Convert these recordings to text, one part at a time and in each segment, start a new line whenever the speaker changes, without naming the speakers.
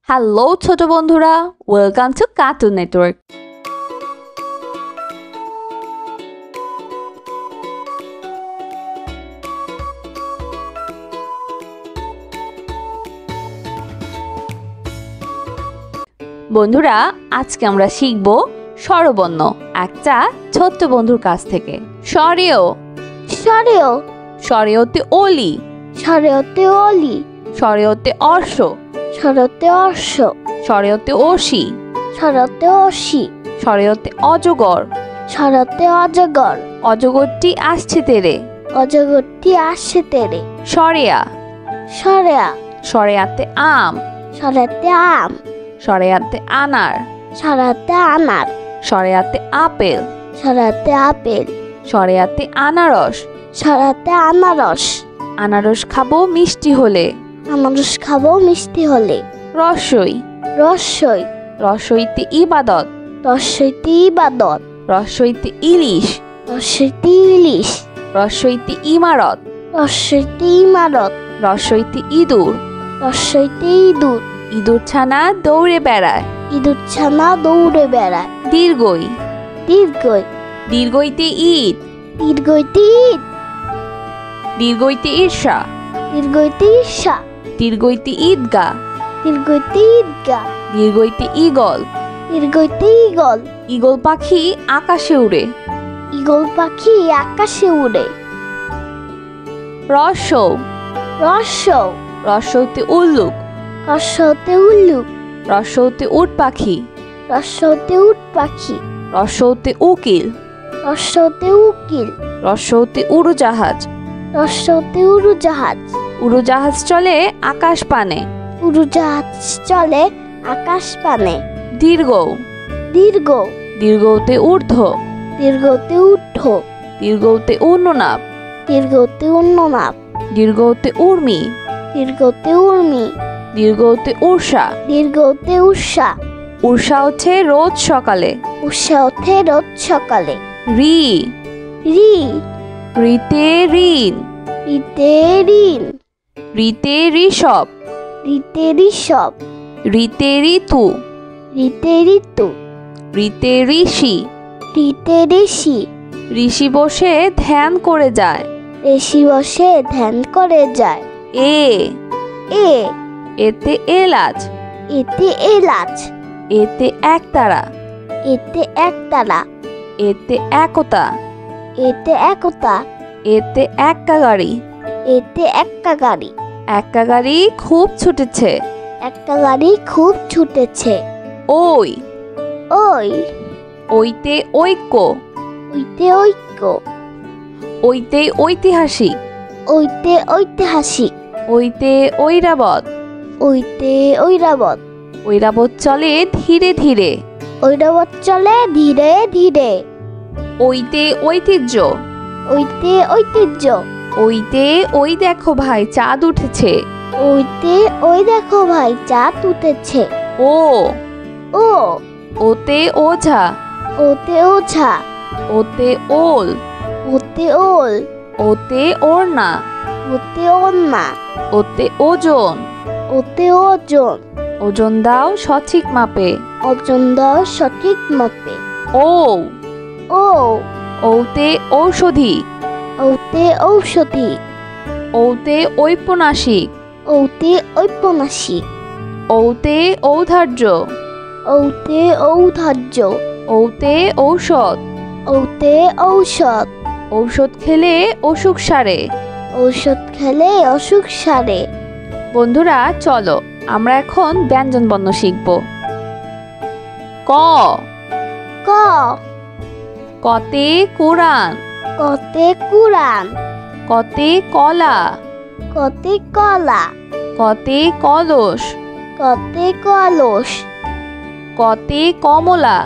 Hello ছোট বন্ধুরা, welcome to cartoon network. বন্ধুরা, আজকে আমরা শিখব স্বরবর্ণ একটা ছোট্ট বন্ধুর কাছ থেকে। সরেও
সরেও
সরেওতে ওলি,
সরেওতে অলি,
সরেওতে অর্শ,
সরেওতে অর্শ,
সরেওতে অসি,
সরেওতে অসি,
সরেওতে অজগর।
সরেওতে অজগর,
অজগরটি আসছে তেরে।
অজগরটি আসছে তেরে।
সরেয়া
সরেয়া
সরেয়াতে আম,
সরেতে আম,
সরেয়াতে আনার,
সরেতে আনার,
সরেয়াতে আপেল,
সরেতে আপেল,
সরেয়াতে আনারস।
সরেতে আনারস।
আনারস খাবো মিষ্টি হলে।
আনারস খাবো মিষ্টি হলে।
রসই
রসই
রসইতে ইবাদত,
রসইতে ইবাদত,
রসইতে ইলিশ,
রসইতে ইলিশ,
রসইতে ইমারত,
রসইতে ইমারত,
রসইতে ইঁদুর।
রসইতে ইঁদুর।
ইঁদুর ছানা দৌড়ে বেড়ায়।
ইঁদুর ছানা দৌড়ে বেড়ায়।
দীর্ঘই
দীর্ঘই
দীর্ঘইতে ঈদ,
দীর্ঘইতে ঈদ,
দীর্ঘইতে ঈর্ষা,
দীর্ঘইতে ঈর্ষা,
দীর্ঘইতে ঈদগা,
দীর্ঘইতে ঈদগা,
দীর্ঘইতে ঈগল।
দীর্ঘইতে ঈগল।
ঈগল পাখি আকাশে উড়ে।
ঈগল পাখি আকাশে উড়ে।
রসৌ
রসৌ
রসৌতে উল্লুক,
রসৌতে উল্লুক,
রসৌতে উট পাখি,
রসৌতে উট পাখি,
রসৌতে উকিল,
রসৌতে উকিল,
রসৌতে উড়োজাহাজ।
রসৌতে উড়োজাহাজ।
উড়োজাহাজ চলে আকাশ পানে।
উড়োজাহাজ চলে আকাশ পানে।
দীর্ঘ
দীর্ঘ
দীর্ঘতে ঊর্ধ্ব,
দীর্ঘতে ঊর্ধ্ব,
দীর্ঘতে উন্ননাপ,
দীর্ঘতে উন্ননাপ,
দীর্ঘতে উর্মি,
দীর্ঘতে উর্মি,
দীর্ঘতে উষা।
দীর্ঘতে উষা।
উষা ওঠে রোজ সকালে।
উষা ওঠে রোজ সকালে।
রি
রি
রিতে ঋণ,
রিতে ঋণ,
রিতে ঋষভ,
রিতে ঋষভ,
রিতে ঋতু,
রিতে ঋতু,
রিতে ঋষি।
রিতে ঋষি।
ঋষি বসে ধ্যান করে যায়।
ঋষি বসে ধ্যান করে যায়।
এ
এ
এতে এলাচ,
এতে এলাচ,
এতে একতারা,
এতে একতারা,
এতে একতা,
এতে একতা,
এতে এক্কা গাড়ি।
এতে একটা গাড়ি।
এক্কা গাড়ি খুব ছুটেছে।
একটা গাড়ি খুব ছুটেছে।
ওই
ওই
ওইতে ঐক্য,
ওইতে ঐক্য,
ওইতে ঐতিহাসিক,
ওইতে ঐতিহাসিক,
ওইতে ঐরাবত।
ওইতে ঐরাবত।
ঐরাবত চলে ধীরে ধীরে।
ঐরাবত চলে ধীরে ধীরে।
ওইতে ঐতিহ্য,
ওইতে ঐতিহ্য,
ওইতে ওই দেখো ভাই চাঁদ উঠেছে।
ওইতে ওই দেখো ভাই চাঁদ উঠেছে।
ও
ও
ওতে ওঝা,
ওতে ওঝা,
ওতে ওল,
ওতে ওল,
ওতে ওড়না,
ওতে ওন্না,
ওতে ওজন।
ওতে ওজন।
ওজন দাও সঠিক মাপে।
ওজন দাও সঠিক মাপে।
ও
ও
ওতে ঔষধি,
ওতে ঔষধি,
ওতে ঔপন্যাসিক,
ওতে ঔপন্যাসিক,
ওতে ঔদার্য,
ওতে ঔদার্য,
ওতে ঔষধ।
ওতে ঔষধ।
ঔষধ খেলে অসুখ সারে।
ঔষধ খেলে অসুখ সারে।
বন্ধুরা চলো আমরা এখন ব্যঞ্জনবর্ণ শিখব। ক
ক
কতে কোরআন,
কতে কুরান,
কতে কলা,
কতে কলা,
কতে কলস,
কতে কলস,
কতে কমলা,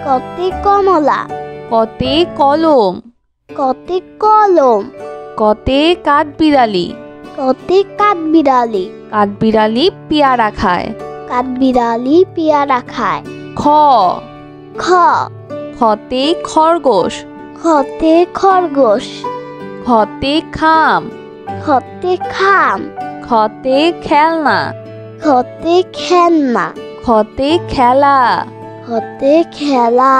কতে কমলা,
কতে কলম,
কতে কলম,
কতে কাঠবিড়ালি।
কতে কাঠবিড়ালি।
কাঠবিড়ালি পেয়ারা খায়।
কাঠবিড়ালি পেয়ারা খায়।
খ
খ
খতে খরগোশ,
খতে খরগোশ,
খতে খাম,
খতে খাম,
খতে খেলনা,
খতে খেলনা
খতে খেলা
খতে খেলা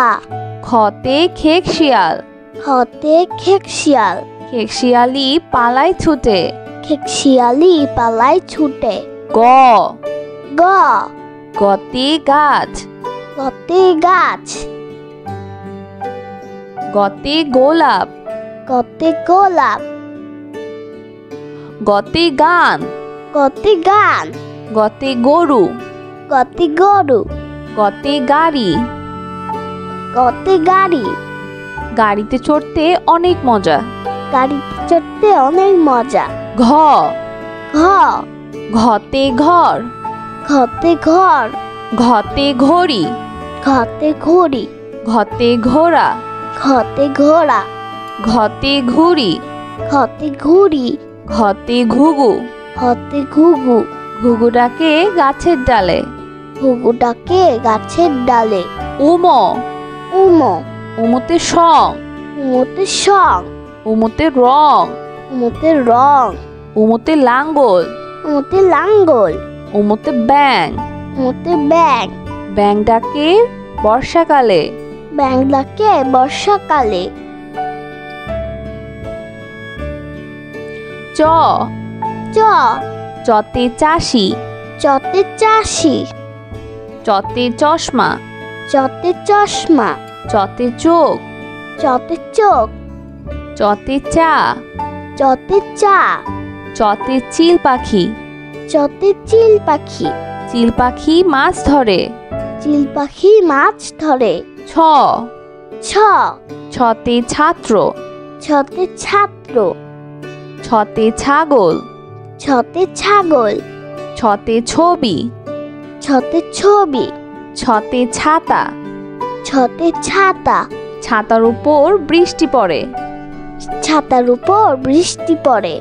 খতে খেক শিয়াল
খতে খেক শিয়াল
খেক শিয়ালি পালায় ছুটে
খেক শিয়ালি পালায় ছুটে
গ
গ
গতে গাছ
গতে গাছ
গতে গোলাপ
গতে গোলাপ
গতে গান
গতে গান
গতে গরু
গতে গরু
গতে গাড়ি
গতে গাড়ি
গাড়িতে চড়তে অনেক মজা
গাড়িতে চড়তে অনেক মজা
ঘ
ঘ
ঘতে ঘর
ঘতে ঘর
ঘতে ঘড়ি
ঘতে ঘড়ি
ঘতে ঘোড়া
ঘতে ঘোড়া
ঘতে ঘুড়ি
ঘতে ঘুড়ি
ঘতে ঘুঘু
ঘতে ঘুঘু
ঘুঘুটাকে গাছের ডালে
ঘুঘুটাকে গাছের ডালে
উম
উমো
উমতে সং
উমোতে সং
উমতে রং
উমোতে রং
উমতে লাঙ্গল
উমোতে লাঙ্গল
উমতে ব্যাং
উমোতে ব্যাং
ব্যাং ডাকে বর্ষাকালে
ব্যাং ডাকে বর্ষাকালে
চ
চ
চতে চাষি
চতে চাষি
চতে চশমা
চতে চশমা
চতে চোখ
চতে চোখ
চতে চা
চতে চা
চতে চিল পাখি
চতে চিল পাখি
চিল পাখি মাছ ধরে
চিল পাখি মাছ ধরে
ছ
ছ
ছতে ছাত্র
ছতে ছাত্র
ছতে ছাগল
ছতে ছাগল
ছতে ছবি
ছতে ছবি
ছতে ছাতা
ছতে ছাতা
ছাতার উপর বৃষ্টি পড়ে
ছাতার উপর বৃষ্টি পড়ে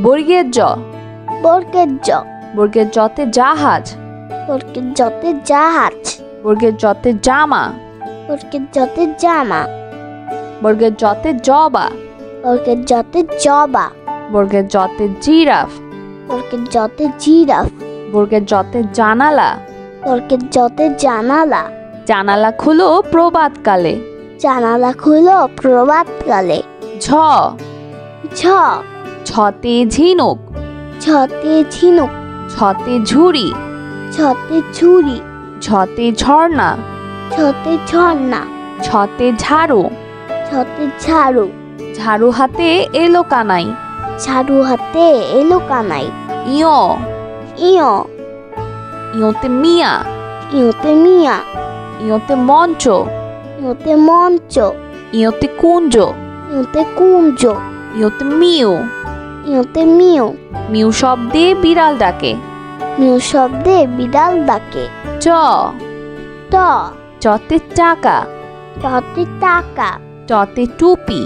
বর্গের জ
বর্গের জ
বর্গের জতে জাহাজ
বর্গের জতে জাহাজ
বর্গের জতে জামা
বর্গের জতে জামা
বর্গের জতে জবা
বর্গের জতে জবা
বর্গের জতে জিরাফ
বর্গের জতে জিরাফ
বর্গের জতে জানালা
বর্গের জতে জানালা
জানালা খুলো প্রভাতকালে
জানালা খুলো প্রভাতকালে
ঝ
ছ
ছতে ঝিনুক
ছতে ঝিনুক
ছতে ঝুড়ি
ছতে ঝুড়ি
ছতে ঝর্ণা
ছতে ঝর্ণা
ছতে ঝাড়ু
ছতে ঝাড়ু
ঝাড়ু হাতে এলো কানাই
ঝাড়ু হাতে এলো কানাই
ইয়
ইয়
ইয়তে মিয়া
ইয়োতে মিয়া
ইয়তে মঞ্চ
ইয়োতে মঞ্চ
ইয়তে কুঞ্জ
ইয়োতে কুঞ্জ
ইয়তে মিউ
ইয়োতে মিউ
মিউ শব্দে বিড়াল ডাকে
মিউ শব্দে বিড়াল ডাকে
চ
ট
চতে টাকা
টতে টাকা
চতে টুপি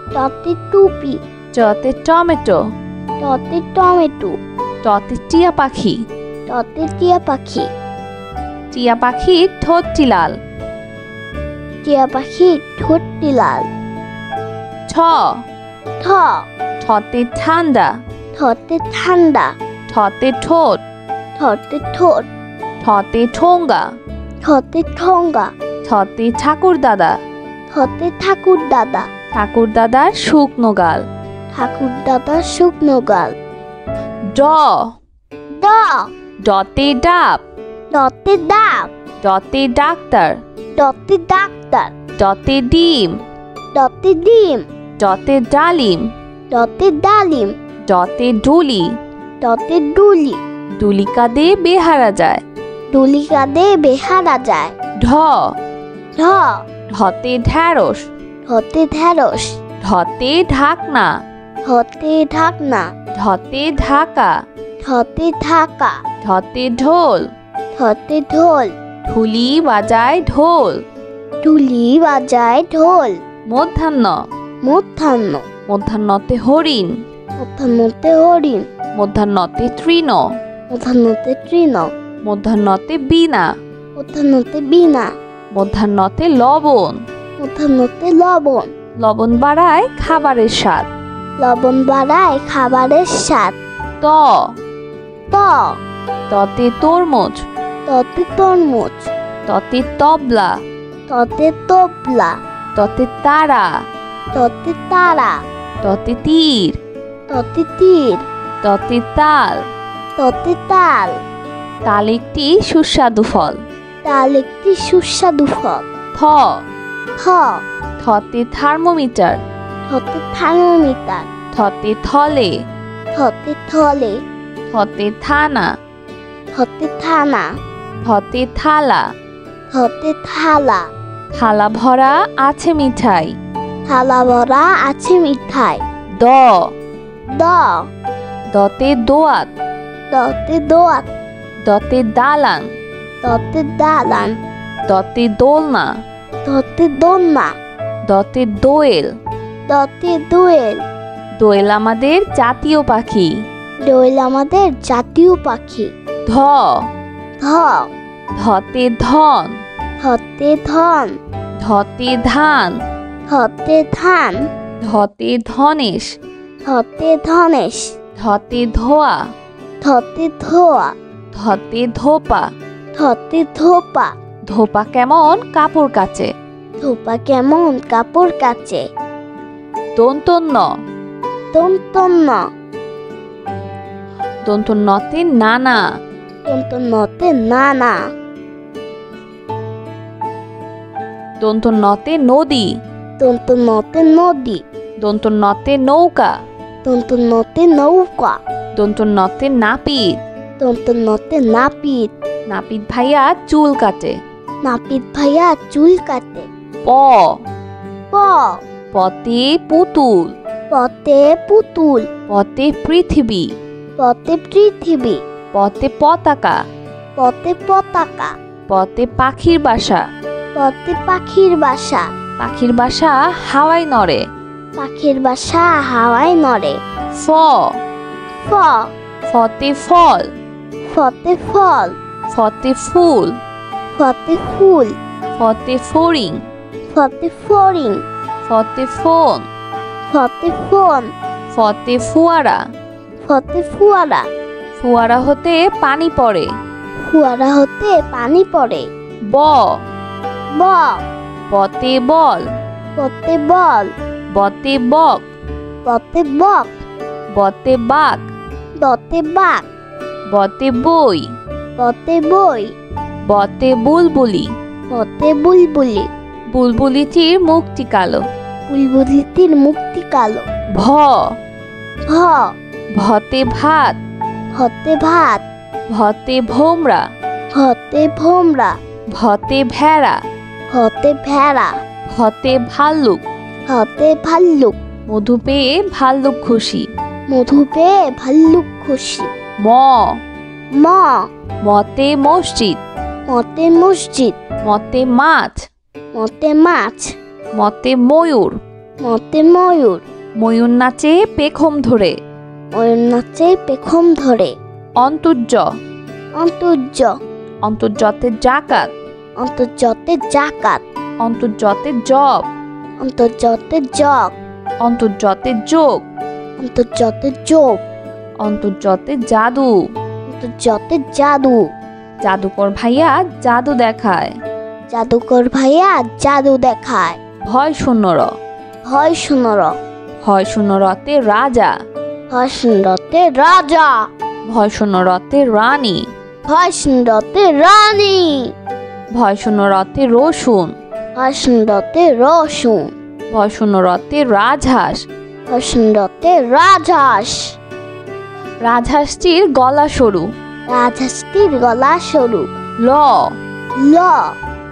টতে টুপি
চতে টমেটো
টতে টমেটো
চতে টিয়া পাখি
টতে টিয়া পাখি
টিয়া পাখির ঠোঁটটি লাল
টিয়া পাখি ঠোঁটটি লাল
ছ
ঠ
ঠতে ঠান্ডা
ঠতে ঠান্ডা
ঠতে ঠোঁট
ঠতে ঠোঁট
ঠতে ঠোঙ্গা
ঠতে ঠোঙ্গা
ঠতে ঠাকুর দাদা
ঠতে ঠাকুর দাদা
ঠাকুর দাদার শুকনো গাল
ঠাকুর দাদার শুকনো গাল
ড
ড
ডতে ডাব
ডতে ডাব
ডতে ডাক্তার
ডতে ডাক্তার
ডতে ডিম
ডতে ডিম
ডতে ডালিম
ডতে ডালিম
ডতে ডুলি
ডতে ডুলি
ডুলি কাঁধে বেহারা যায়
ডুলি কাঁধে বেহারা যায়
ঢ
ঢ
ঢতে ঢ্যাঁড়স
ঢতে ঢেঁড়স
ঢতে ঢাকনা
ঢতে ঢাকনা
ঢতে ঢাকা
ঢতে ঢাকা
ঢতে ঢোল
ঢতে ঢোল
ঢুলি বাজায় ঢোল
ঢুলি বাজায় ঢোল
মধ্যাহ্ন
মধ্যাহ্ন
মধ্যাহ্নতে হরিণ
মধ্যাহ্নতে হরিণ
মধ্যাহ্নতে তৃণ
মধ্যাহ্নতে তৃণ
মধ্যাহ্নতে বীণা
মধ্যাহ্নতে বীণা
মধ্যাহ্নতে লবণ
মধ্যাহ্নতে লবণ
লবণ বাড়ায় খাবারের স্বাদ
লবণ বাড়ায় খাবারের স্বাদ
ত
ত
ততে তরমুজ।
ততে তরমুজ।
ততে তবলা।
ততে তবলা।
ততে তারা।
ততে তারা।
ততে তীর।
ততে তীর।
ততে তাল।
ততে তাল।
তাল একটি সুস্বাদু ফল।
তাল একটি সুস্বাদু ফল।
থ।
থ।
থতে থার্মোমিটার।
থতে থার্মোমিটার।
থতে থলে।
থতে থলে।
থতে থানা।
থতে থানা।
থতে থালা।
থতে থালা।
থালা ভরা আছে মিঠাই।
থালা ভরা আছে মিঠাই।
দ।
দ।
দতে দোয়াত।
দতে দোয়াত।
দতে দালান।
দতে দালান।
দতে দোলনা।
দতে দোলনা।
দতে দোয়েল।
দতে দোয়েল।
দোয়েল আমাদের জাতীয় পাখি।
দোয়েল আমাদের জাতীয় পাখি।
ধ।
ধ।
ধতে ধন।
ধতে ধন।
ধতে ধান।
ধতে ধান।
ধতে ধনেশ।
ধতে ধনেশ।
ধতে ধোয়া।
ধতে ধোয়া।
ধতে ধোপা।
ধতে ধোপা।
ধোপা কেমন কাপড় কাচে।
ধোপা কেমন কাপড় কাচে।
দন্তন্য।
দন্তন্য।
দন্তন্যতে নানা।
দন্তন্যতে নানা।
দন্তন্যতে নদী।
দন্তন্যতে নদী।
দন্তন্যতে নৌকা।
দন্তন্যতে নৌকা।
দন্তন্যতে নাপিত।
দন্তন্যতে নাপিত।
নাপিত ভাইয়া চুল কাটে।
নাপিত ভাইয়া চুল কাটে।
প।
প।
পতে পুতুল।
পতে পুতুল।
পতে পৃথিবী।
পতে পৃথিবী।
পতে পতাকা।
পতে পতাকা।
পতে পাখির বাসা।
পতে পাখির বাসা।
পাখির বাসা হাওয়ায় নড়ে।
পাখির বাসা হাওয়ায় নড়ে।
ফ।
ফ।
ফতে ফল।
ফতে ফল।
ফতে ফুল।
ফতে ফুল।
ফতে ফড়িং।
ফতে ফড়িং।
ফতে ফোন।
ফতে ফোন।
ফতে ফুয়ারা।
ফতে ফুয়ারা।
ফুয়ারা হতে পানি পড়ে।
ফুয়ারা হতে পানি পড়ে।
ব।
ব।
বতে বল।
পতে বল।
বতে বক।
পতে বক।
বতে বাঘ।
দতে বাঘ।
বতে বই।
পতে বই।
বতে বুলবুলি।
পতে বুলবুলি।
বুলবুলিটির মুখটি কালো।
বুলবুলিটির মুখটি কালো।
ভ।
ভ।
ভতে ভাত।
ভতে ভাত।
ভতে ভোমরা।
ভতে ভোমরা।
ভতে ভেড়া।
ভতে ভেড়া।
ভতে ভাল্লুক।
ভতে ভাল্লুক।
মধু পেয়ে ভাল্লুক খুশি।
মধু পেয়ে ভাল্লুক খুশি।
ম।
ম।
মতে মসজিদ।
মতে মসজিদ।
মতে মাছ।
মতে মাছ।
মতে ময়ূর।
মতে ময়ূর।
ময়ূর নাচে পেখম ধরে।
ময়ূর নাচে পেখম ধরে।
অন্তর্য।
অন্তর্য।
অন্তর্যতে জাকাত।
অন্তর্যতে জাকাত।
অন্তর্যতে জব।
অন্তর্যতে জগ।
অন্তর্যতে যোগ।
অন্তর্যতে যোগ।
অন্তর্যতে জাদু।
অন্তর্যতে জাদু।
জাদুকর ভাইয়া জাদু দেখায়।
জাদুকর ভাইয়া জাদু দেখায়।
ভয় শূন্যর।
ভয় শূন্যর।
ভয় শূন্যরতে রাজা।
ভয় শূন্যতে রাজা।
ভয় শূন্যরতে রানী।
ভয় শূন্যতে রানী।
ভয় শূন্যরতে রসুন।
ভয় শূন্যতে রসুন।
ভয় শূন্যরতে রাজহাঁস।
ভয় শূন্যতে রাজহাঁস।
রাজহাঁসটির গলা সরু।
রাজহাঁসটির গলা সরু।
ল।
ল।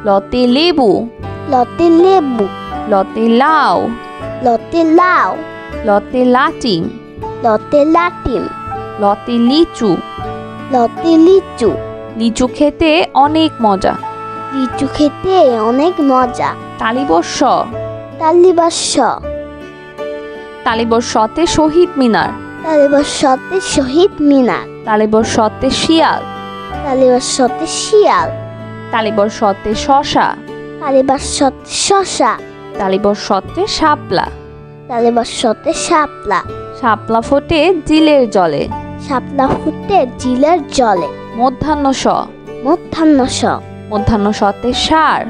লতে লেবু।
লতে লেবু।
লতে লাউ।
লতে লাউ।
লতে লাটিম।
লতে লাটিম।
লতে লিচু।
লতে লিচু।
লিচু খেতে অনেক মজা।
লিচু খেতে অনেক মজা।
তালিবর্ষ।
তালিবর্ষ।
তালিবর্ষতে শহীদ মিনার।
তালিবর্ষতে শহীদ মিনার।
তালিবর্ষতে শিয়াল।
তালিবর্ষতে শিয়াল।
তালিবর্ষতে শশা।
তালিবর্ষতে শশা।
তালিবর্ষতে শাপলা।
তালিবর্ষতে শাপলা।
শাপলা ফোটে জিলের জলে।
শাপলা ফুটে জিলের জলে।
মধ্যাহ্ন স
মধ্যাহ্ন স
মধ্যাহ্ন সতে সার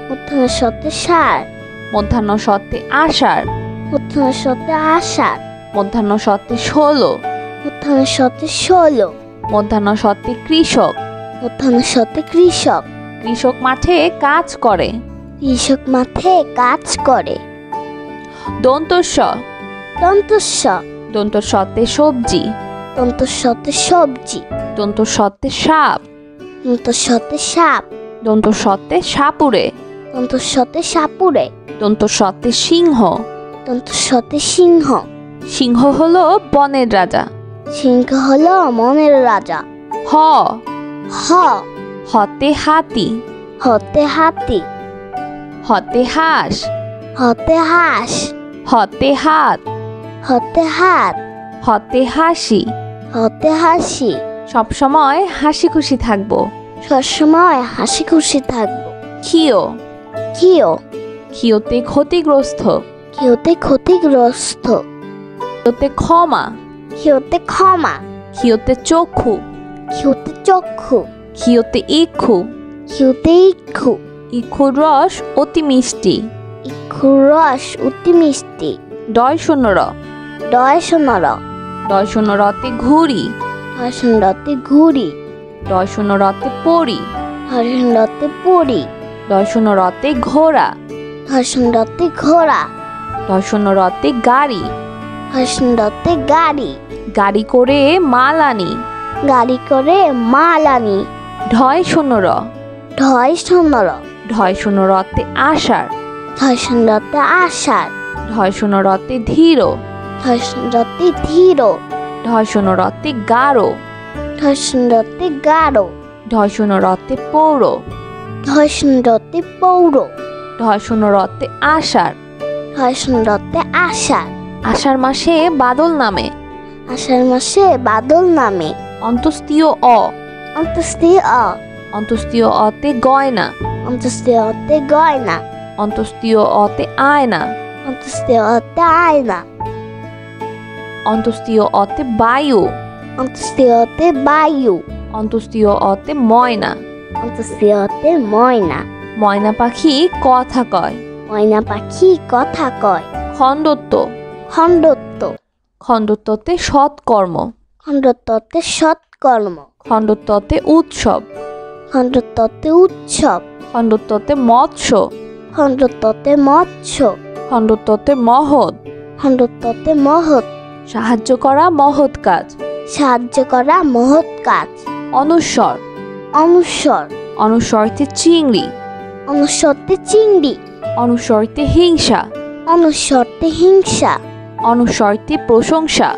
মধ্যাহ্ন সতে সার
মধ্যাহ্ন সতে আষাঢ়
মধ্যাহ্ন সতে আষাঢ়
মধ্যাহ্ন সতে 16
মধ্যাহ্ন সতে 16
মধ্যাহ্ন সতে কৃষক
মধ্যাহ্ন সতে কৃষক
কৃষক মাঠে কাজ করে
কৃষক মাঠে কাজ করে
দন্তস্ব
দন্তস্ব
দন্তস্বতে সবজি
দন্তস্বতে সবজি
দন্তস্বতে সাপ
দন্তস্বতে সাপ
দন্তস্বতে সাপুড়ে
দন্তস্বতে সাপুড়ে
দন্তস্বতে সিংহ
দন্তস্বতে সিংহ
সিংহ হলো বনের রাজা
সিংহ হলো মনের রাজা
হ
হ
হতে হাতি
হতে হাতি
হতে হাঁস
হতে হাঁস
হতে হাত
হতে হাত
হতে হাসি
হতে হাসি
সবসময় হাসি খুশি থাকবো
সবসময় হাসি খুশি থাকবো
ক্ষিয়
কিও
ক্ষিয়তে ক্ষতিগ্রস্ত
কিওতে ক্ষতিগ্রস্ত
ক্ষিয়তে ক্ষমা
কিওতে ক্ষমা
ক্ষিয়তে চক্ষু
কিওতে চক্ষু
ক্ষিয়তে ইক্ষু
কিওতে ইক্ষু
ইক্ষুর রস অতি মিষ্টি
ইক্ষুর রস অতি মিষ্টি
ডয় শূন্য র
ডয় সোনর
ডয় শূন্য রতে ঘুড়ি
ডয় সুন্দরতে ঘুড়ি
ডয় শূন্য রতে পরি
ডয় সুন্দরতে পড়ি
ডয় শূন্য রতে ঘোড়া
ডয় সুন্দরতে ঘোড়া
ডয় শূন্য রতে গাড়ি
ডয় সুন্দরতে গাড়ি
গাড়ি করে মাল আনি
গাড়ি করে মাল আনি
ঢয় শূন্য র
ঢয় সোনর
ঢয় শূন্য রতে আষাঢ়
ঢয় সুন্দরতে আষাঢ়
ঢয় শূন্য রতে ধীর
ঢয় সুন্দরতে ধীর
ঢয় শূন্য রতে গাঢ়
ঢয় সুন্দরতে গাঢ়
ঢয় শূন্য রতে পৌর
ঢয় সুন্দরতে পৌর
ঢয় শূন্য রতে আষাঢ়
ঢয় সুন্দরতে আষাঢ়
আষাঢ় মাসে বাদল নামে
আষাঢ় মাসে বাদল নামে
অন্তস্তীয় অ
অন্তস্তীয় অ
অন্তস্তীয় অতে গয়না
অন্তস্তীয় অতে গয়না
অন্তস্তীয় অতে আয়না
অন্তস্তীয় অতে আয়না
অন্তস্তীয় অতে বায়ু
অন্তস্তীয় অতে বায়ু
অন্তস্তীয় অতে ময়না
অন্তস্তীয় অতে ময়না
ময়না পাখি কথা কয়
ময়না পাখি কথা কয়
খণ্ডত্ব
খণ্ডত্ব
খণ্ডত্বতে সৎকর্ম
খণ্ডত্বতে সৎকর্ম
খণ্ডত্বতে উৎসব
খণ্ডত্বতে উৎসব
খণ্ডত্বতে মৎস্য
খণ্ডত্বতে মৎস্য
খণ্ডত্বতে মহৎ
খণ্ডত্বতে মহৎ
সাহায্য করা মহৎ কাজ
সাহায্য করা মহৎ কাজ
অনুস্বর
অনুস্বর
অনুস্বরতে চিংড়ি
অনুস্বরতে চিংড়ি
অনুস্বরতে হিংসা
অনুস্বরতে হিংসা
অনুস্বরতে প্রশংসা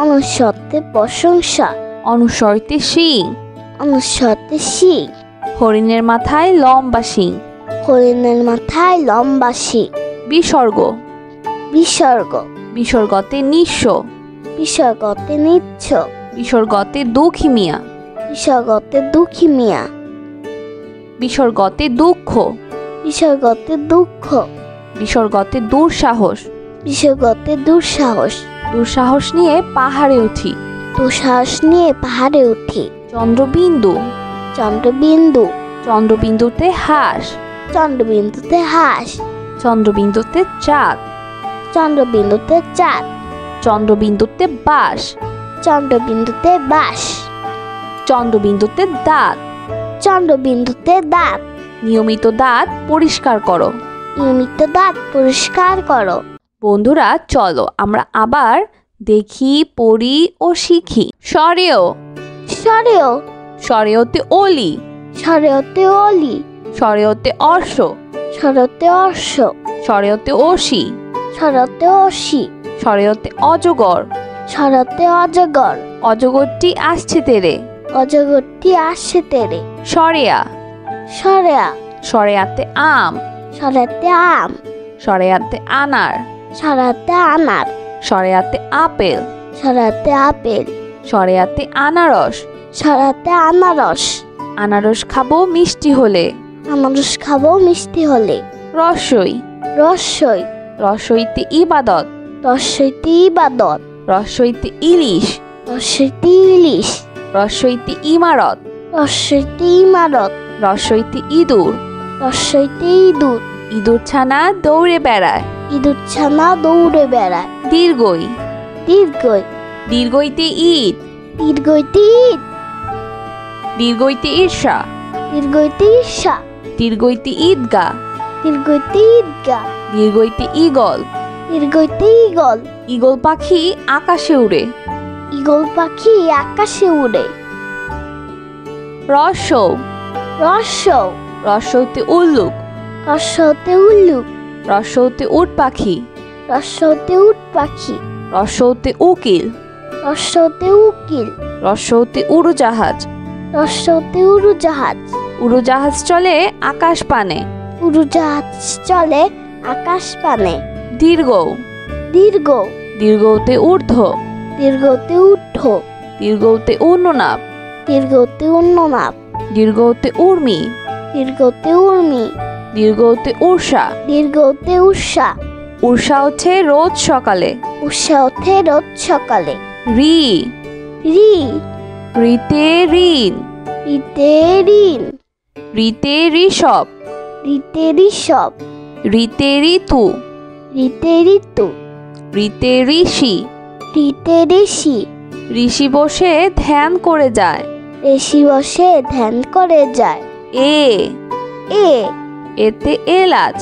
অনুস্বরতে প্রশংসা
অনুস্বরতে শিং
অনুস্বরতে শিং
হরিণের মাথায় লম্বা শিং
হরিণের মাথায় লম্বা শিং
বিসর্গ
বিসর্গ
বিসর্গতে নিঃস্ব
বিসর্গতে নিচ্ছ
বিসর্গতে দুঃখী মিয়া
বিসর্গতে দুঃখী মিয়া
বিসর্গতে দুঃখ
বিসর্গতে দুঃখ
বিসর্গতে দুঃসাহস
বিসর্গতে দুঃসাহস
দুঃসাহস নিয়ে পাহাড়ে উঠি
দুঃসাহস নিয়ে পাহাড়ে উঠি
চন্দ্রবিন্দু
চন্দ্রবিন্দু
চন্দ্রবিন্দুতে হাঁস
চন্দ্রবিন্দুতে হাঁস
চন্দ্রবিন্দুতে চাঁদ
চন্দ্রবিন্দুতে চাঁদ
চন্দ্রবিন্দুতে বাঁশ
চন্দ্রবিন্দুতে বাঁশ
চন্দ্রবিন্দুতে দাঁত
চন্দ্রবিন্দুতে দাঁত
নিয়মিত দাঁত পরিষ্কার করো
নিয়মিত দাঁত পরিষ্কার করো
বন্ধুরা চলো আমরা আবার দেখি পড়ি ও শিখি স্বরেও
স্বরেও
স্বরেওতে অলি
স্বরেওতে অলি
স্বরেওতে অর্শ
স্বরতে অর্শ
স্বরেওতে অসি
স্বরতে অসি
স্বরেওতে অজগর
স্বরতে অজগর
অজগরটি আসছে তেরে
অজগরটি আসছে তেরে
সরেয়া
সরেয়া
সরেয়াতে আম
সরেতে আম
সরেয়াতে আনার
সরাতে আনার
সরেয়াতে আপেল
সরাতে আপেল
সরেয়াতে আনারস
সরাতে আনারস
আনারস খাবো মিষ্টি হলে
আনারস খাবো মিষ্টি হলে
রসই
রসই
রসইতে ইবাদত
রসইতে ইবাদত
রসইতে ইলিশ
রসইতে ইলিশ
রসইতে ইমারত
রস্বইতে ইমারত।
রস্বইতে ইঁদুর।
রস্বইতে ইঁদুর।
ইঁদুর ছানা দৌড়ে বেড়ায়।
ইঁদুর ছানা দৌড়ে বেড়ায়।
দীর্ঘই।
দীর্ঘই।
দীর্ঘইতে ঈদ।
দীর্ঘইতে ঈদ।
দীর্ঘইতে ঈর্ষা।
দীর্ঘইতে ঈর্ষা।
দীর্ঘইতে ঈদগাহ।
দীর্ঘইতে ঈদগাহ।
দীর্ঘইতে ঈগল।
দীর্ঘইতে ঈগল।
ঈগল পাখি আকাশে উড়ে।
ঈগল পাখি আকাশে উড়ে।
রস্বৌ।
রস্বৌ।
রস্বৌতে উল্লুক।
রস্বৌতে উল্লুক।
রস্বৌতে উট পাখি।
রস্বৌতে উট পাখি।
রস্বৌতে উকিল।
রস্বৌতে উকিল।
রস্বৌতে উড়োজাহাজ।
রস্বৌতে উড়োজাহাজ।
উড়োজাহাজ চলে আকাশ পানে।
উড়োজাহাজ চলে আকাশ পানে।
দীর্ঘ।
দীর্ঘ।
দীর্ঘতে ঊর্ধ্ব।
দীর্ঘতে ঊর্ধ্ব।
দীর্ঘতে উন্ননাপ।
দীর্ঘতে উন্ননাপ।
দীর্ঘতে উর্মি।
দীর্ঘতে উর্মি।
দীর্ঘতে উষা।
দীর্ঘতে উষা।
উষা ওঠে রোজ সকালে।
উষা ওঠে রোজ সকালে।
রি।
রি।
রিতে ঋণ।
রিতে ঋণ।
রিতে ঋষভ।
রিতে ঋষভ।
রিতে ঋতু।
রিতে ঋতু।
রিতে ঋষি।
রিতে ঋষি।
ঋষি বসে ধ্যান করে যায়।
ঋষি বসে ধ্যান করে যায়।
এ।
এ।
এতে এলাচ।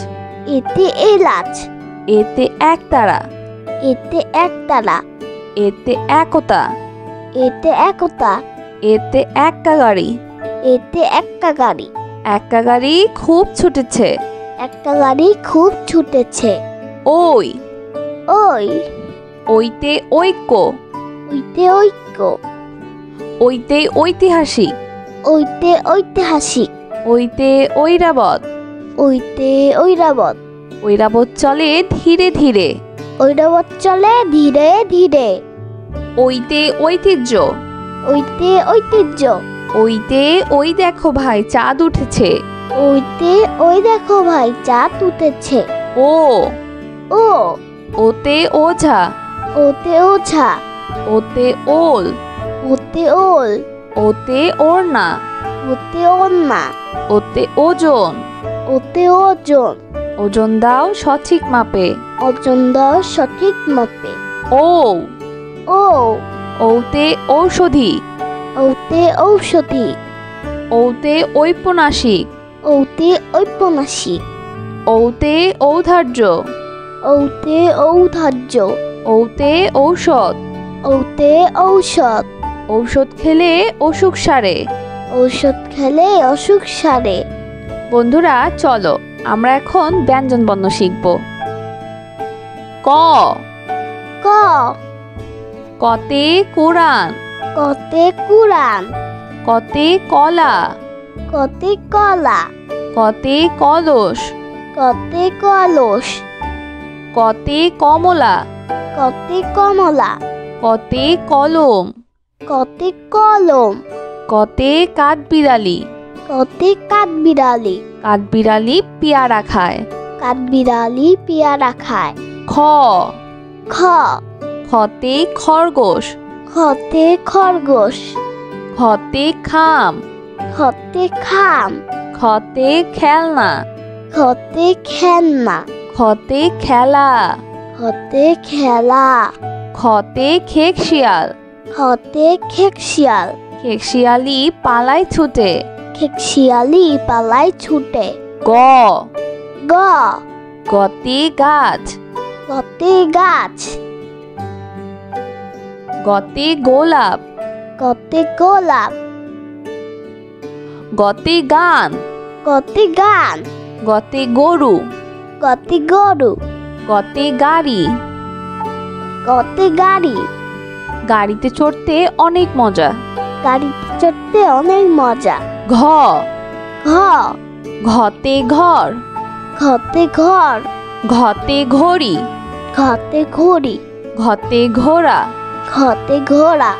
এতে এলাচ।
এতে একতারা।
এতে একতারা।
এতে একতা।
এতে একতা।
এতে এক্কা গাড়ি।
এতে এক্কা গাড়ি।
এক্কা গাড়ি খুব ছুটেছে।
একটা গাড়ি খুব ছুটেছে।
ওই।
ওই।
ওইতে ঐক্য।
ওইতে ঐক্য।
ওইতে ঐতিহাসিক।
ওইতে ঐতিহাসিক।
ওইতে ঐরাবত।
ওইতে ঐরাবত।
ঐরাবত চলে ধীরে ধীরে।
ঐরাবত চলে ধীরে ধীরে।
ওইতে ঐতিহ্য।
ওইতে ঐতিহ্য।
ওইতে ওই দেখো ভাই চাঁদ উঠেছে।
ওইতে ওই দেখো ভাই চাঁদ উঠেছে।
ও।
ও।
ওতে ওঝা।
ওতে ওঝা।
ওতে ওল।
ওতে ওল।
ওতে ওড়না।
ওতে ওড়না।
ওতে ওজন।
ওতে ওজন।
ওজন দাও সঠিক মাপে।
ওজন দাও সঠিক মাপে।
ও।
ও।
ওতে ঔষধি।
ওতে ঔষধি।
ওতে ঔপন্যাসিক।
ওতে ঔপন্যাসিক।
ওতে ঔদার্য।
ওতে ঔদার্য।
ওতে ঔষধ।
ওতে ঔষধ।
ঔষধ খেলে অসুখ সারে।
ঔষধ খেলে অসুখ সারে।
বন্ধুরা চলো আমরা এখন ব্যঞ্জনবর্ণ শিখব। ক।
ক।
কতে কোরআন।
কতে কুরআন।
কতে কলা।
কতে কলা।
কতে কলস।
কতে কলস।
কতে কমলা।
কতে কমলা।
কতে কলম।
কতে কলম।
কতে কাঠবিড়ালি।
কতে কাঠবিড়ালি।
কাঠবিড়ালি পেয়ারা খায়।
কাঠবিড়ালি পেয়ারা খায়।
খ।
খ।
খতে খরগোশ।
খতে খরগোশ।
খতে খাম।
খতে খাম।
খতে খেলনা।
খতে খেলনা।
খতে খেলা।
খতে খেলা।
খতে খেকশিয়াল।
খতে খেকশিয়াল।
খেকশিয়ালি পালায় ছুটে।
খেকশিয়ালি পালায় ছুটে।
গ।
গ।
গতে গাছ।
গতে গাছ।
গতে গোলাপ।
গতে গোলাপ।
গতে গান।
গতে গান।
গতে গরু।
গতে গরু।
গতে গাড়ি।
গতে গাড়ি।
গাড়িতে চড়তে অনেক মজা।
গাড়িতে চড়তে অনেক মজা।
ঘ।
ঘ।
ঘতে ঘর।
ঘতে ঘর।
ঘতে ঘড়ি।
ঘতে ঘড়ি।
ঘতে ঘোড়া।
ঘতে ঘোড়া।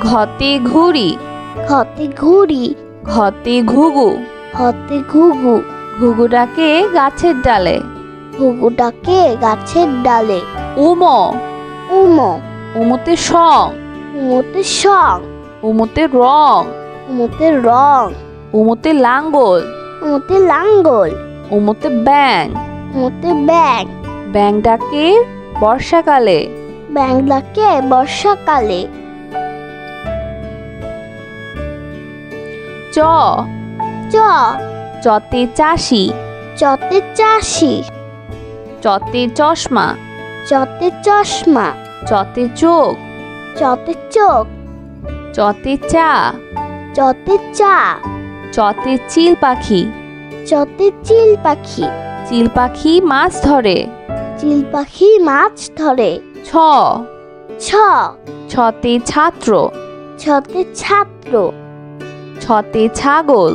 ঘতে ঘুড়ি।
ঘতে ঘুড়ি।
ঘতে ঘুঘু।
ঘতে ঘুঘু।
ঘুঘুটাকে গাছের ডালে।
ঘুঘুটাকে গাছের ডালে।
উম।
উম।
উমতে সং।
উমতে সং।
উমতে রং।
উমতে রং।
উমতে লাঙ্গল।
উমতে লাঙ্গল।
উমতে ব্যাং।
উমতে ব্যাং।
ব্যাং ডাকে বর্ষাকালে।
ব্যাং ডাকে বর্ষাকালে।
চ।
চ।
চতে চাষি।
চতে চাষি।
চতে চশমা।
চতে চশমা।
চতে চোখ।
চতে চোখ।
চতে চা।
চতে চা।
চতে চিল পাখি।
চতে চিল পাখি।
চিল পাখি মাছ ধরে।
চিল পাখি মাছ ধরে।
ছ।
ছ।
ছতে ছাত্র।
ছতে ছাত্র।
ছতে ছাগল।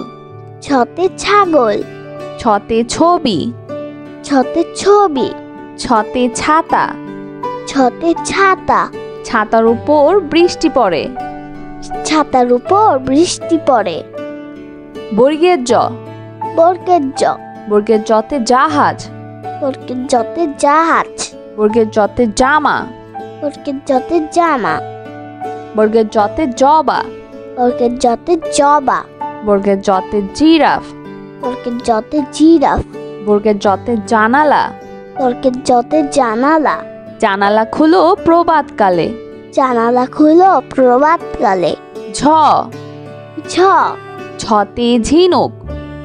ছতে ছাগল।
ছতে ছবি।
ছতে ছবি।
ছতে ছাতা।
ছতে ছাতা।
ছাতার উপর বৃষ্টি পড়ে।
ছাতার উপর বৃষ্টি পড়ে।
বর্গের জ।
বর্গের জ।
বর্গের জতে জাহাজ।
বর্গের জতে জাহাজ।
বর্গের জতে জামা।
বর্গের জতে জামা।
বর্গের জতে জবা।
বর্গের জতে জবা।
বর্গের জতে জিরাফ।
বর্গের জতে জিরাফ।
বর্গের জতে জানালা।
বর্গের জতে জানালা।
জানালা খুলো প্রভাতকালে।
জানালা খুলো প্রভাতকালে।
ঝ।
ঝ।
ছতে ঝিনুক।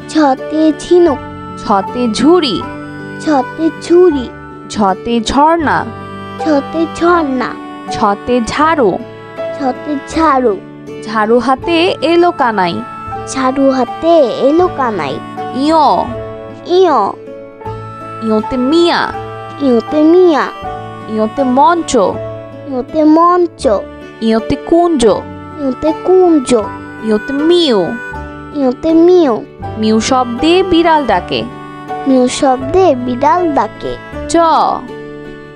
ছতে ঝিনুক।
ছতে ঝুড়ি।
ছতে ঝুড়ি।
ছতে ঝর্ণা।
ছতে ঝর্ণা।
ছতে ঝাড়ু।
ছতে ঝাড়ু।
ঝাড়ু হাতে এলো কানাই।
ঝাড়ু হাতে এলো কানাই।
ইয়।
ইয়।
ইয়তে মিয়া।
ইয়তে মিয়া।
ইয়তে মঞ্চ।
ইয়তে মঞ্চ।
ইয়তে কুঞ্জ।
ইয়তে কুঞ্জ।
ইয়তে মিউ।
ইয়তে মিউ।
মিউ শব্দে বিড়াল ডাকে।
মিউ শব্দে বিড়াল ডাকে।
চ।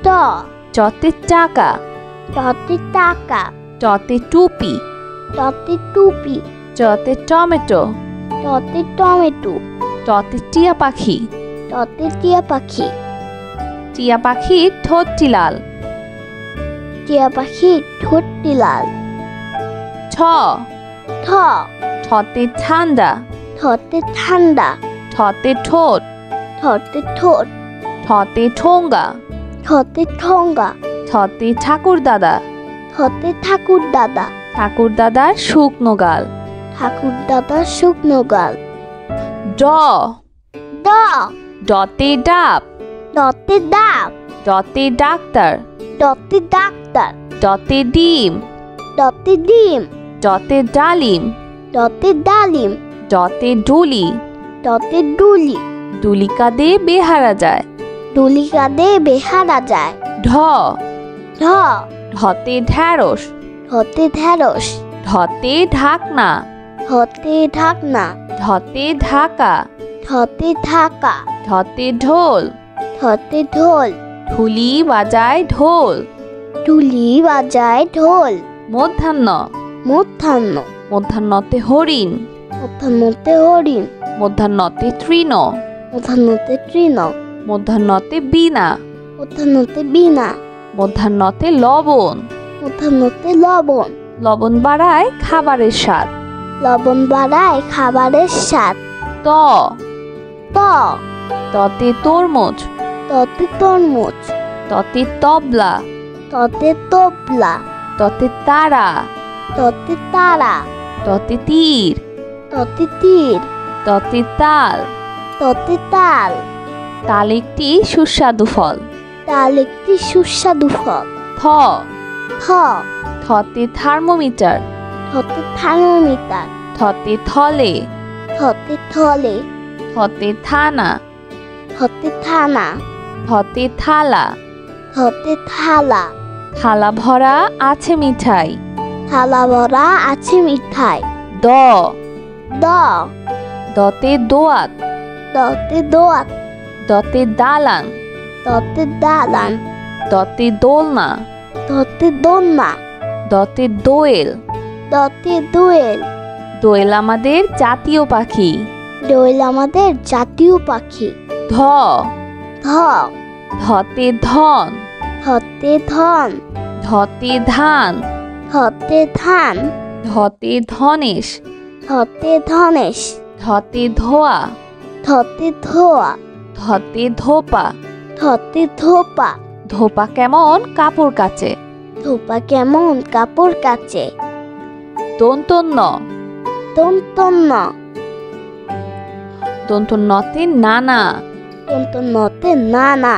ট।
চতে চাকা।
টতে টাকা।
টতে টুপি।
টতে টুপি।
চতে টমেটো।
টতে টমেটো।
টতে টিয়া পাখি।
টতে টিয়া পাখি।
টিয়া পাখির ঠোঁটটি লাল।
টিয়া পাখি ঠোঁটটি লাল।
ছ।
ঠ।
ঠতে ঠান্ডা।
ঠতে ঠান্ডা।
ঠতে ঠোঁট।
ঠতে ঠোঁট।
ঠতে ঠোঙ্গা।
ঠতে ঠোঙ্গা।
ঠতে ঠাকুর দাদা।
ঠতে ঠাকুর দাদা।
ঠাকুর দাদার শুকনো গাল।
ঠাকুর দাদার শুকনো গাল।
ড।
ড।
ডতে ডাব।
ডতে ডাব।
ডতে ডাক্তার।
ডতে ডাক্তার।
ডতে ডিম।
ডতে ডিম।
ডতে ডালিম।
ডতে ডালিম।
ডতে ডুলি।
ডতে ডুলি।
ডুলি কাঁধে বেহারা যায়।
ডুলি কাঁধে বেহারা যায়।
ঢ।
ঢ।
ঢতে ঢ্যাঁড়স।
ঢতে ঢেঁড়স।
ঢতে ঢাকনা।
ঢতে ঢাকনা।
ঢতে ঢাকা।
ঢতে ঢাকা।
ঢতে ঢোল।
ঢতে ঢোল।
ঢুলি বাজায় ঢোল।
ঢুলি বাজায় ঢোল।
মধ্যাহ্ন।
মধ্যাহ্ন।
মধ্যাহ্নতে হরিণ।
মধ্যাহ্নতে হরিণ।
মধ্যাহ্নতে তৃণ।
মধ্যাহ্নতে তৃণ।
মধ্যাহ্নতে বীণা।
মধ্যাহ্নতে বীণা।
মধ্যাহ্নতে লবণ।
মধ্যাহ্নতে লবণ।
লবণ বাড়ায় খাবারের স্বাদ।
লবণ বাড়ায় খাবারের স্বাদ।
ত।
ত।
ততে তরমুজ।
ততে তরমুজ।
ততে তবলা।
ততে তবলা।
ততে তারা।
ততে তারা।
ততে তীর।
ততে তীর।
ততে তাল।
ততে তাল।
তাল একটি সুস্বাদু ফল।
তাল একটি সুস্বাদু ফল।
থ।
থ।
থতে থার্মোমিটার।
থতে থার্মোমিটার।
থতে থলে।
থতে থলে।
থতে থানা।
থতে থানা।
থতে থালা।
থতে থালা।
থালা ভরা আছে মিঠাই।
থালা ভরা আছে মিঠাই।
দ।
দ।
দতে দোয়াত।
দতে দোয়াত।
দতে দালান।
দতে দালান।
দতে দোলনা।
দতে দোলনা।
দতে দোয়েল।
দতে দোয়েল।
দোয়েল আমাদের জাতীয় পাখি।
দোয়েল আমাদের জাতীয় পাখি।
ধ।
ধ।
ধতে ধন।
ধতে ধন।
ধতে ধান।
ধতে ধান।
ধতে ধনেশ।
ধতে ধনেশ,
ধতে ধোয়া,
ধতে ধোয়া,
ধতে ধোপা।
ধতে ধোপা,
ধোপা কেমন কাপড় কাচে।
ধোপা কেমন কাপড় কাচে।
দন্তন্য,
দন্তন্য,
দন্তন্যতে নানা,
দন্তন্যতে নানা,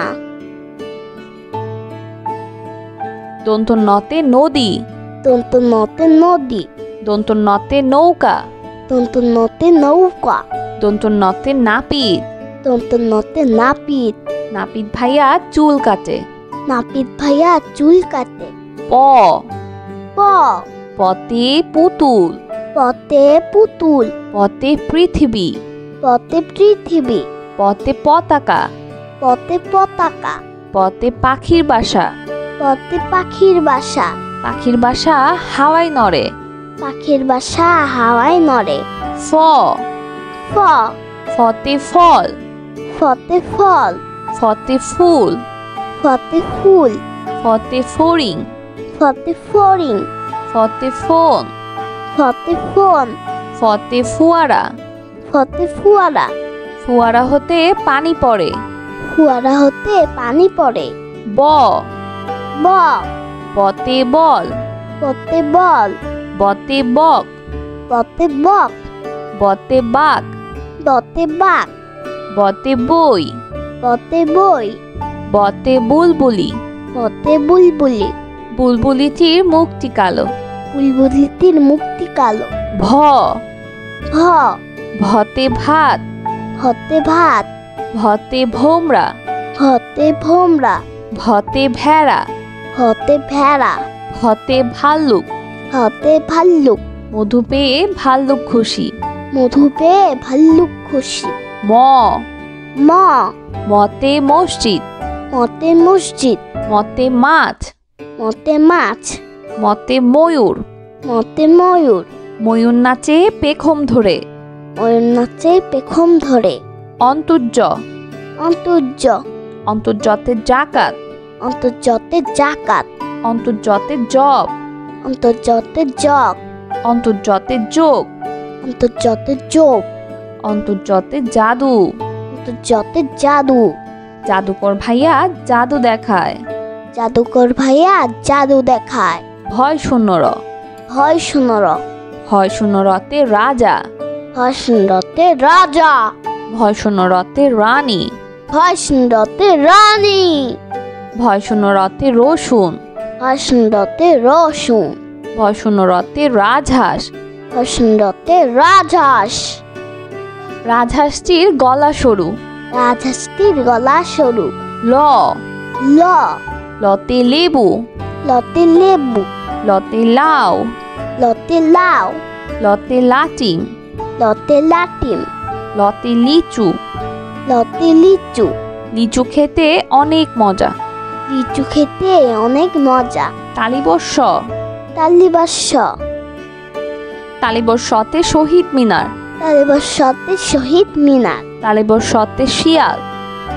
দন্তন্যতে নদী,
দন্তন্যতে নদী,
দন্তন্যতে নৌকা,
দন্তন্যতে নৌকা,
দন্তন্যতে নাপিত।
দন্তন্যতে নাপিত,
নাপিত ভাইয়া চুল কাটে।
নাপিত ভাইয়া চুল কাটে।
প,
প,
পতে পুতুল,
পতে পুতুল,
পতে পৃথিবী,
পতে পৃথিবী,
পতে পতাকা,
পতে পতাকা,
পতে পাখির বাসা।
পতে পাখির বাসা,
পাখির বাসা হাওয়ায় নড়ে।
পাখির বাসা হাওয়ায় নড়ে।
ফ,
ফ,
ফতে ফল,
ফতে ফল,
ফতে ফুল,
ফতে ফুল,
ফতে ফড়িং,
ফতে ফড়িং,
ফতে ফোন,
ফতে ফোন,
ফতে ফুয়ারা।
ফতে ফুয়ারা,
ফুয়ারা হতে পানি পড়ে।
ফুয়ারা হতে পানি পড়ে।
ব,
ব,
বতে বল,
পতে বল,
বতে বক,
পতে বক,
বতে বাঘ,
বতে বাঘ,
বতে বই,
পতে বই,
বতে বুলবুলি।
পতে বুলবুলি,
বুলবুলিটির মুখটি কালো।
বুলবুলিটির মুক্তি কালো।
ভ,
ভ,
ভতে ভাত,
ভতে ভাত,
ভতে ভোমরা,
ভতে ভোমরা,
ভতে ভেড়া,
ভতে ভেড়া,
ভতে ভাল্লুক।
ভতে ভাল্লুক,
মধু পেয়ে ভাল্লুক খুশি।
মধু পেয়ে ভাল্লুক খুশি।
ম,
ম,
মতে মসজিদ,
মতে মসজিদ,
মতে মাছ,
মতে মাছ,
মতে ময়ূর।
মতে ময়ূর,
ময়ূর নাচে পেখম ধরে।
ময়ূর নাচে পেখম ধরে।
অন্তর্য,
অন্তর্য,
অন্তর্যতে জাকাত,
অন্তর্যতে জাকাত,
অন্তর্যতে জব,
অন্তর্যতে জগ,
অন্তর্যতে যোগ,
অন্তর্যতে যোগ,
অন্তর্যতে জাদু।
অন্তর্যতে জাদু।
জাদুকর ভাইয়া জাদু দেখায়।
জাদুকর ভাইয়া জাদু দেখায়।
ভয় শূন্য র,
ভয় শূন্যর,
ভয় শূন্য রতে রাজা,
ভয় শূন্যতে রাজা,
ভয় শূন্য রতে রানী,
ভয় শূন্যতে রানী,
ভয় শূন্য রতে রসুন,
ভয় শূন্যতে রসুন,
ভয় শূন্য রতে রাজহাঁস।
ভয় শূন্যতে রাজহাঁস।
রাজহাঁসটির গলা সরু।
রাজহাঁসটির গলা সরু।
ল,
ল,
লতে লেবু,
লতে লেবু,
লতে লাউ,
লতে লাউ,
লতে লাটিম,
লতে লাটিম,
লতে লিচু।
লতে লিচু।
লিচু খেতে অনেক মজা।
লিচু খেতে অনেক মজা।
তালিবস্য,
তালিবাস্য,
তালিবস্যতে শহীদ মিনার,
তালিবাস্যতে শহীদ মিনার,
তালিবস্যতে শিয়াল,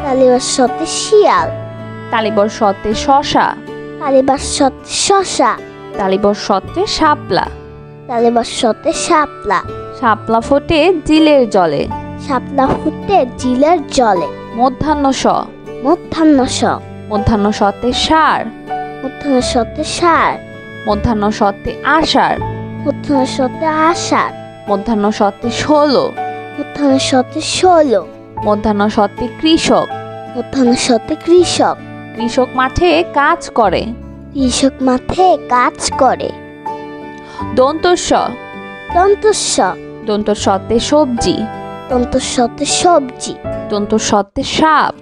তালিবাস্যতে শিয়াল,
তালিবস্যতে শশা,
তালিবাস্যতে শশা,
তালিবস্যতে শাপলা।
তালিবাস্যতে শাপলা।
শাপলা ফোটে জিলের জলে।
শাপলা ফুটে জিলের জলে।
মধ্যাহ্ন স,
মধ্যাহ্ন স,
মধ্যাহ্ন সতে সার,
মধ্যাহ্ন সতে সার,
মধ্যাহ্ন সতে আষাঢ়,
মধ্যাহ্ন সতে আষাঢ়,
মধ্যাহ্ন সতে ষোলো,
মধ্যাহ্ন সতে ষোলো,
মধ্যাহ্ন সতে কৃষক।
মধ্যাহ্ন সতে কৃষক।
কৃষক মাঠে কাজ করে।
কৃষক মাঠে কাজ করে।
দন্তস্ব,
দন্তস্ব,
দন্তস্বতে সবজি,
দন্তস্বতে সবজি,
দন্তস্বতে সাপ,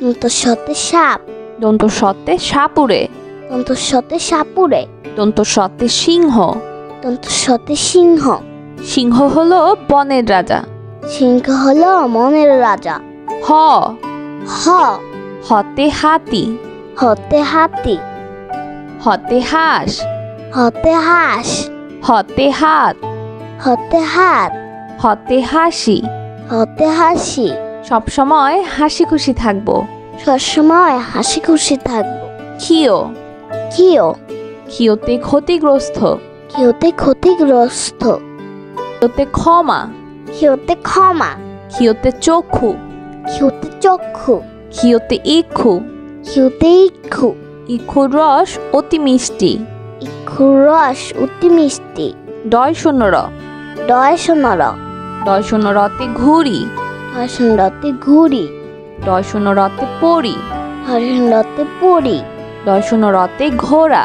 দন্তস্বতে সাপ,
দন্তস্বতে সাপুরে,
দন্তস্বতে সাপুরে,
দন্তস্বতে সিংহ।
দন্তস্বতে সিংহ।
সিংহ হলো বনের রাজা।
সিংহ হলো মনের রাজা।
হ,
হ,
হতে হাতি,
হতে হাতি,
হতে হাঁস,
হতে হাঁস,
হতে হাত,
হতে হাত,
হতে হাসি।
হতে হাসি।
সবসময় হাসি খুশি থাকবো।
সবসময় হাসি খুশি থাকবো।
ক্ষিয়,
ক্ষিয়,
ক্ষিয়তে ক্ষতিগ্রস্ত,
ক্ষিয়তে ক্ষতিগ্রস্ত,
ক্ষতে ক্ষমা,
ক্ষতে ক্ষমা,
ক্ষতে চক্ষু,
ক্ষতে চক্ষু,
ক্ষতে ইক্ষু।
ক্ষতে ইক্ষু,
ইক্ষুর রস অতি মিষ্টি।
ইক্ষুর রস অতি মিষ্টি।
ডয় শূন্য র,
ডয় শূন্য র,
ডয় শূন্য রতে ঘুড়ি,
ডয় শূন্য রতে ঘুড়ি,
ডয় শূন্য রতে পড়ি,
ডয় শূন্য রতে পড়ি,
ডয় শূন্য রতে ঘোড়া,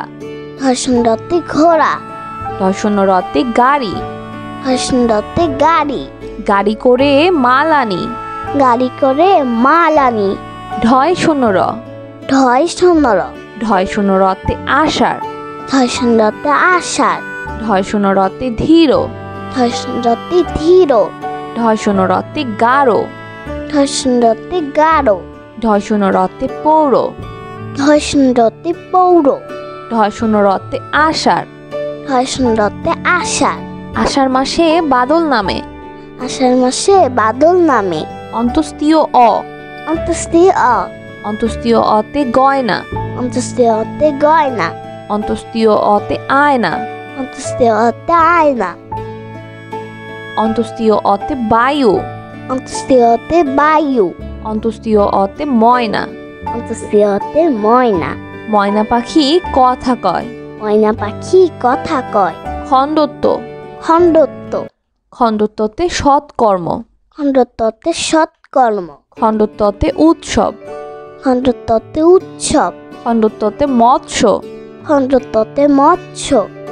ডয় শূন্য রতে ঘোড়া,
ডয় শূন্য রতে গাড়ি,
ডয় শূন্য রতে গাড়ি,
গাড়ি করে মাল আনি।
গাড়ি করে মাল আনি।
ঢয় শূন্য র,
ঢয় শূন্য র,
ঢয় শূন্য রতে আষাঢ়,
ঢয় শূন্য রতে আষাঢ়,
ঢয় শূন্য রতে ধীর,
ঢয় শূন্য রতে ধীর,
ঢয় শূন্য রতে গাঢ়,
ঢয় শূন্য রতে গাঢ়,
ঢয় শূন্য রতে পৌর,
ঢয় শূন্য রতে পৌর,
ঢয় শূন্য রতে আষাঢ়।
ঢয় শূন্য রতে আষাঢ়।
আষাঢ় মাসে বাদল নামে।
আষাঢ় মাসে বাদল নামে।
অন্তস্তীয় অ,
অন্তস্তীয় অ,
অন্তস্তীয় অতে গয়না,
অন্তস্তীয় অতে গয়না,
অন্তস্তীয় অতে আয়না,
অন্তস্তীয় অতে আয়না,
অন্তস্তীয় অতে বায়ু,
অন্তস্তীয় অতে বায়ু,
অন্তস্তীয় অতে ময়না।
অন্তস্তীয় অতে ময়না।
ময়না পাখি কথা কয়।
ময়না পাখি কথা কয়।
খণ্ডত্ব,
খণ্ডত্ব,
খণ্ডত্বতে সৎকর্ম,
খণ্ডত্বতে সৎকর্ম,
খণ্ডত্বতে উৎসব,
খণ্ডত্বতে উৎসব,
খণ্ডত্বতে মৎস্য,
খণ্ডত্বতে মৎস্য,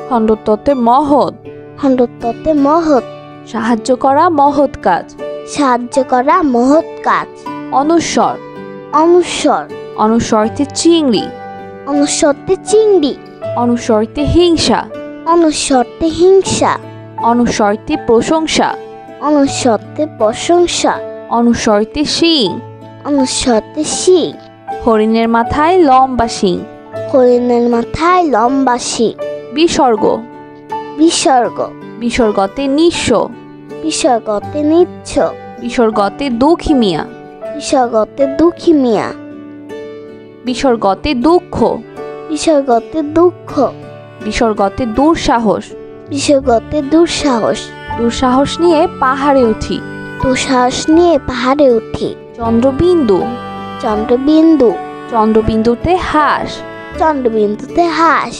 খণ্ডত্বতে মহৎ,
খণ্ডত্বতে মহৎ,
সাহায্য করা মহৎ কাজ।
সাহায্য করা মহৎ কাজ।
অনুস্বর,
অনুস্বর,
অনুস্বরতে চিংড়ি,
অনুস্বরতে চিংড়ি,
অনুস্বরতে হিংসা,
অনুস্বরতে হিংসা,
অনুস্বরতে প্রশংসা,
অনুস্বরতে প্রশংসা,
অনুস্বরতে শিং,
অনুস্বরতে শিং,
হরিণের মাথায় লম্বা শিং।
হরিণের মাথায় লম্বা শিং।
বিসর্গ,
বিসর্গ,
বিসর্গতে নিঃস্ব,
বিসর্গতে নিচ্ছ,
বিসর্গতে দুঃখী মিয়া,
বিসর্গতে দুঃখী মিয়া,
বিসর্গতে দুঃখ,
বিসর্গতে দুঃখ,
বিসর্গতে দুঃসাহস।
বিসর্গতে দুঃসাহস।
দুঃসাহস নিয়ে পাহাড়ে উঠি।
দুঃসাহস নিয়ে পাহাড়ে উঠি।
চন্দ্রবিন্দু,
চন্দ্রবিন্দু,
চন্দ্রবিন্দুতে হাঁস,
চন্দ্রবিন্দুতে হাঁস,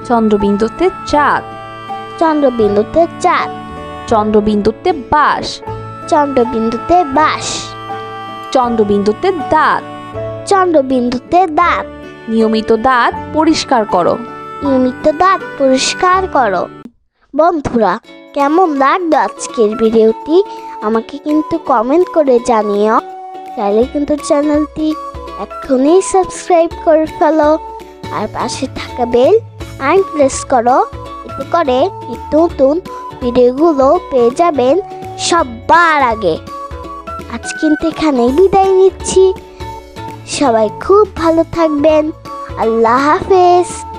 চন্দ্রবিন্দুতে চাঁদ,
চন্দ্রবিন্দুতে চাঁদ,
চন্দ্রবিন্দুতে বাঁশ,
চন্দ্রবিন্দুতে বাঁশ,
চন্দ্রবিন্দুতে দাঁত।
চন্দ্রবিন্দুতে দাঁত।
নিয়মিত দাঁত পরিষ্কার করো।
নিয়মিত দাঁত পরিষ্কার করো। বন্ধুরা, কেমন লাগলো আজকের ভিডিওটি আমাকে কিন্তু কমেন্ট করে জানিও। চাইলে কিন্তু চ্যানেলটি এখনই সাবস্ক্রাইব করে ফেলো আর পাশে থাকা বেল আইকন প্রেস করো। এতে করে নিত্য নতুন ভিডিওগুলো পেয়ে যাবেন সবার আগে। আজ কিন্তু এখানেই বিদায় নিচ্ছি। সবাই খুব ভালো থাকবেন। আল্লাহ হাফেজ।